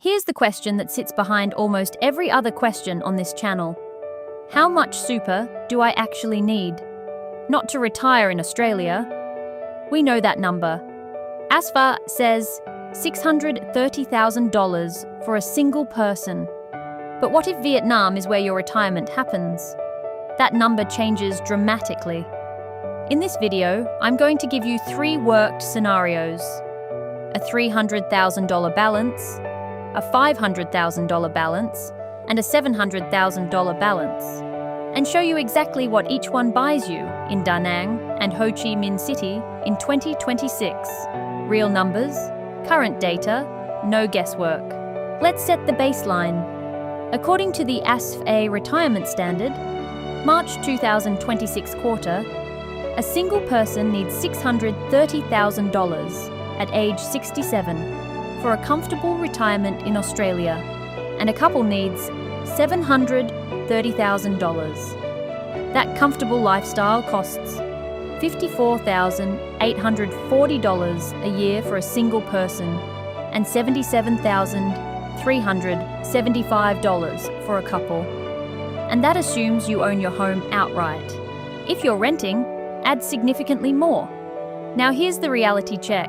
Here's the question that sits behind almost every other question on this channel. How much super do I actually need? Not to retire in Australia. We know that number. ASFA says $630,000 for a single person. But what if Vietnam is where your retirement happens? That number changes dramatically. In this video, I'm going to give you 3 worked scenarios: a $300,000 balance, a $500,000 balance, and a $700,000 balance, and show you exactly what each one buys you in Da Nang and Ho Chi Minh City in 2026. Real numbers, current data, no guesswork. Let's set the baseline. According to the ASFA Retirement Standard, March 2026 quarter, a single person needs $630,000 at age 67 for a comfortable retirement in Australia, and a couple needs $730,000. That comfortable lifestyle costs $54,840 a year for a single person and $77,375 for a couple. And that assumes you own your home outright. If you're renting, add significantly more. Now here's the reality check.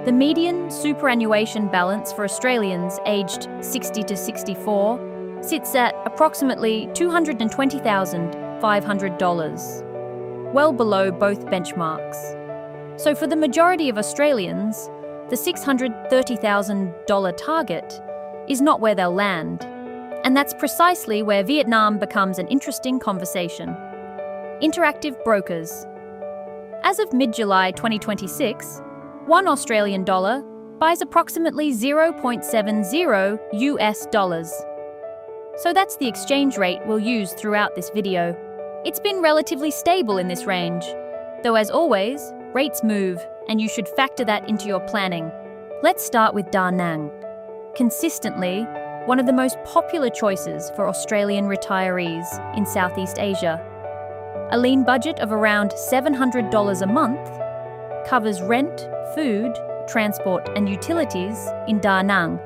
The median superannuation balance for Australians aged 60 to 64 sits at approximately $220,500, well below both benchmarks. So for the majority of Australians, the $630,000 target is not where they'll land. And that's precisely where Vietnam becomes an interesting conversation. Interactive brokers. As of mid-July 2026, $1 Australian dollar buys approximately 0.70 US dollars. So that's the exchange rate we'll use throughout this video. It's been relatively stable in this range, though as always, rates move, and you should factor that into your planning. Let's start with Da Nang. Consistently, one of the most popular choices for Australian retirees in Southeast Asia. A lean budget of around $700 a month covers rent, food, transport and utilities in Da Nang,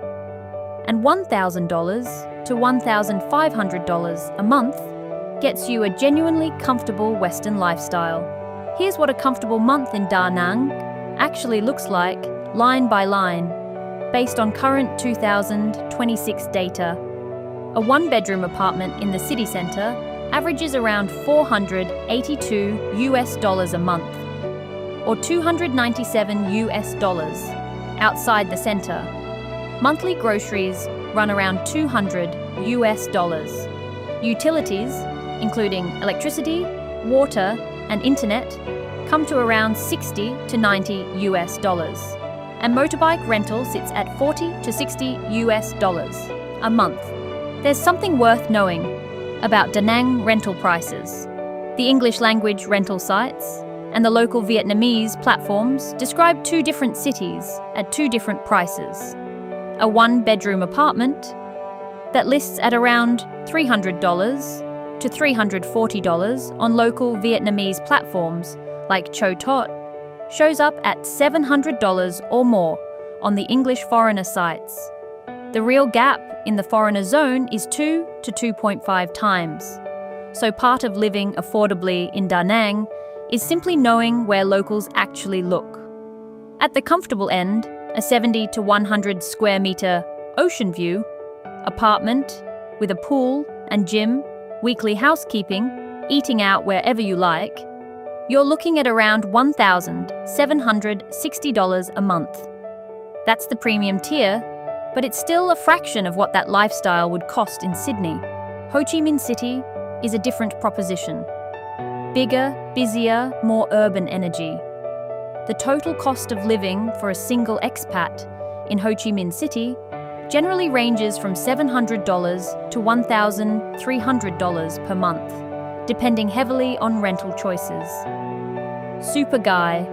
and $1,000 to $1,500 a month gets you a genuinely comfortable Western lifestyle. Here's what a comfortable month in Da Nang actually looks like, line by line, based on current 2026 data. A 1-bedroom apartment in the city centre averages around $482 US dollars a month, or $297 US dollars outside the centre. Monthly groceries run around $200 US dollars. Utilities, including electricity, water, and internet, come to around $60 to $90 US dollars. And motorbike rental sits at $40 to $60 US dollars a month. There's something worth knowing about danang rental prices. The English language rental sites and the local Vietnamese platforms describe 2 different cities at 2 different prices. A 1-bedroom apartment that lists at around $300 to $340 on local Vietnamese platforms like Cho Tot shows up at $700 or more on the English foreigner sites. The real gap in the foreigner zone is 2 to 2.5 times. So part of living affordably in Da Nang is simply knowing where locals actually look. At the comfortable end, a 70 to 100 square metre ocean view apartment with a pool and gym, weekly housekeeping, eating out wherever you like, you're looking at around $1,760 a month. That's the premium tier, but it's still a fraction of what that lifestyle would cost in Sydney. Ho Chi Minh City is a different proposition. Bigger, busier, more urban energy. The total cost of living for a single expat in Ho Chi Minh City generally ranges from $700 to $1,300 per month, depending heavily on rental choices. Super Guy,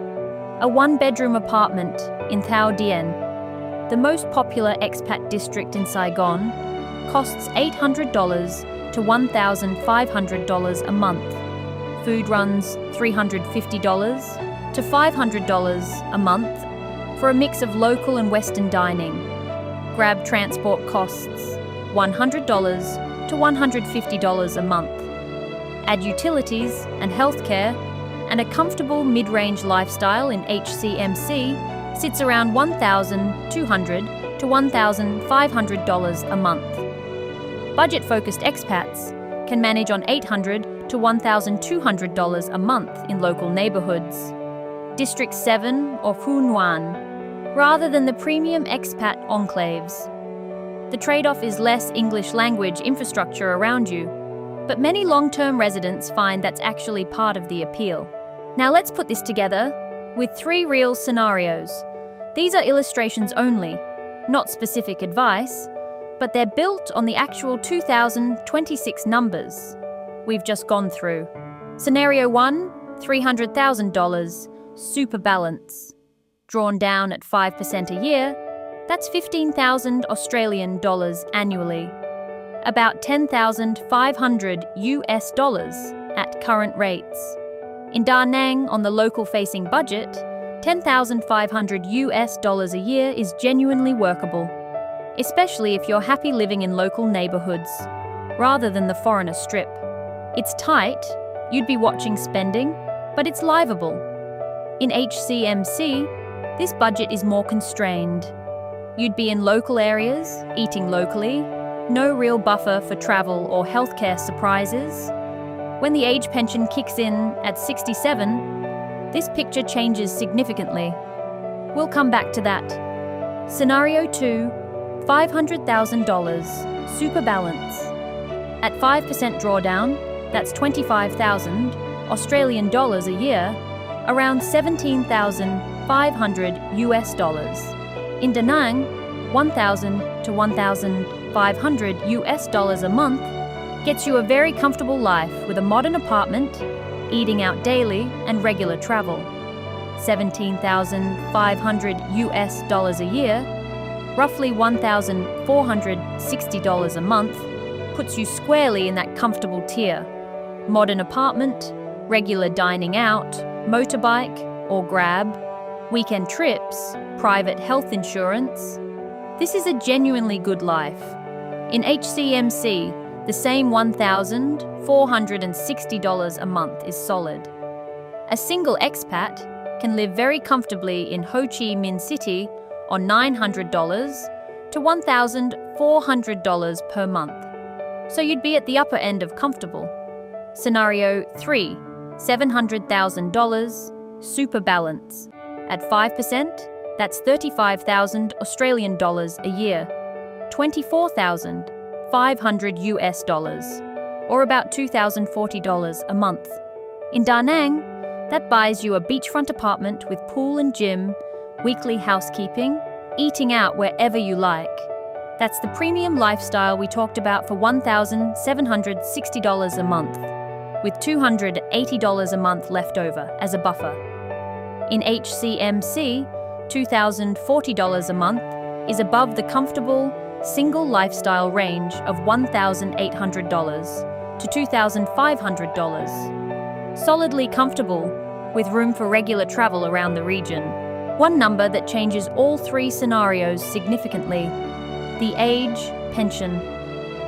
a 1-bedroom apartment in Thao Dien, the most popular expat district in Saigon, costs $800 to $1,500 a month. Food runs $350 to $500 a month for a mix of local and Western dining. Grab transport costs $100 to $150 a month. Add utilities and healthcare, and a comfortable mid-range lifestyle in HCMC sits around $1,200 to $1,500 a month. Budget-focused expats can manage on $800 to $1,200 a month in local neighbourhoods, District 7 or Phu Nguyen, rather than the premium expat enclaves. The trade-off is less English language infrastructure around you, but many long-term residents find that's actually part of the appeal. Now let's put this together with 3 real scenarios. These are illustrations only, not specific advice, but they're built on the actual 2026 numbers we've just gone through. Scenario 1, $300,000, super balance. Drawn down at 5% a year, that's 15,000 Australian dollars annually, about 10,500 US dollars at current rates. In Danang, on the local-facing budget, 10,500 US dollars a year is genuinely workable, especially if you're happy living in local neighbourhoods, rather than the foreigner strip. It's tight, you'd be watching spending, but it's livable. In HCMC, this budget is more constrained. You'd be in local areas, eating locally, no real buffer for travel or healthcare surprises. When the age pension kicks in at 67, this picture changes significantly. We'll come back to that. Scenario 2, $500,000, super balance. At 5% drawdown, that's 25,000 Australian dollars a year, around 17,500 US dollars. In Danang, 1,000 to 1,500 US dollars a month gets you a very comfortable life with a modern apartment, eating out daily and regular travel. 17,500 US dollars a year, roughly $1,460 a month, puts you squarely in that comfortable tier. Modern apartment, regular dining out, motorbike or Grab, weekend trips, private health insurance. This is a genuinely good life. In HCMC, the same $1,460 a month is solid. A single expat can live very comfortably in Ho Chi Minh City on $900 to $1,400 per month. So you'd be at the upper end of comfortable. Scenario 3, $700,000, super balance. At 5%, that's 35,000 Australian dollars a year, 24,500 US dollars, or about $2,040 a month. In Danang, that buys you a beachfront apartment with pool and gym, weekly housekeeping, eating out wherever you like. That's the premium lifestyle we talked about for $1,760 a month, with $280 a month left over as a buffer. In HCMC, $2,040 a month is above the comfortable, single lifestyle range of $1,800 to $2,500. Solidly comfortable, with room for regular travel around the region. One number that changes all 3 scenarios significantly: the age pension.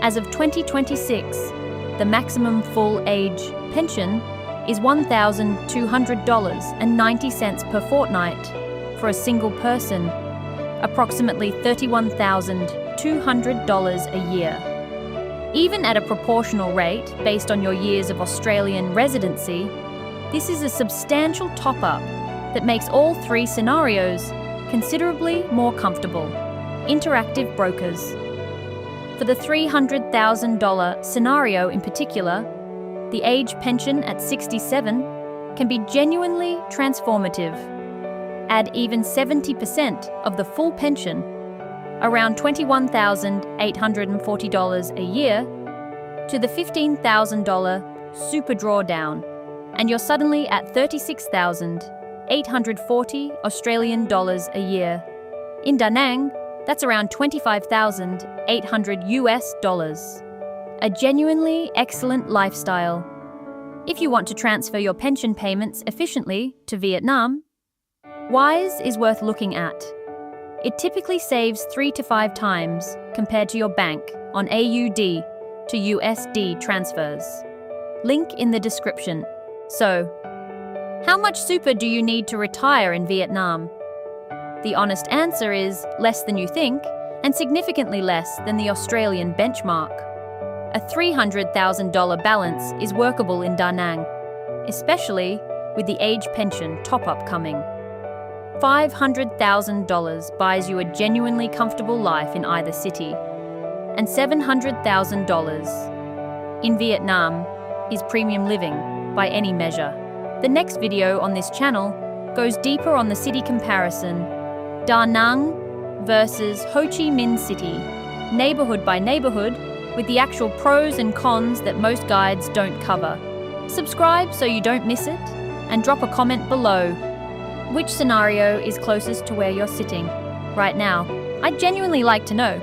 As of 2026, the maximum full age pension is $1,200.90 per fortnight for a single person, approximately $31,200 a year. Even at a proportional rate based on your years of Australian residency, this is a substantial top-up that makes all 3 scenarios considerably more comfortable. Interactive brokers. For the $300,000 scenario in particular, the age pension at 67 can be genuinely transformative. Add even 70% of the full pension, around $21,840 a year, to the $15,000 super drawdown, and you're suddenly at 36,840 Australian dollars a year. In Danang, that's around 25,800 US dollars. A genuinely excellent lifestyle. If you want to transfer your pension payments efficiently to Vietnam, Wise is worth looking at. It typically saves 3 to 5 times compared to your bank on AUD to USD transfers. Link in the description. So, how much super do you need to retire in Vietnam? The honest answer is less than you think, and significantly less than the Australian benchmark. A $300,000 balance is workable in Danang, especially with the age pension top-up coming. $500,000 buys you a genuinely comfortable life in either city, and $700,000 in Vietnam is premium living by any measure. The next video on this channel goes deeper on the city comparison, Da Nang versus Ho Chi Minh City, neighborhood by neighborhood, with the actual pros and cons that most guides don't cover. Subscribe so you don't miss it, and drop a comment below. Which scenario is closest to where you're sitting right now? I'd genuinely like to know.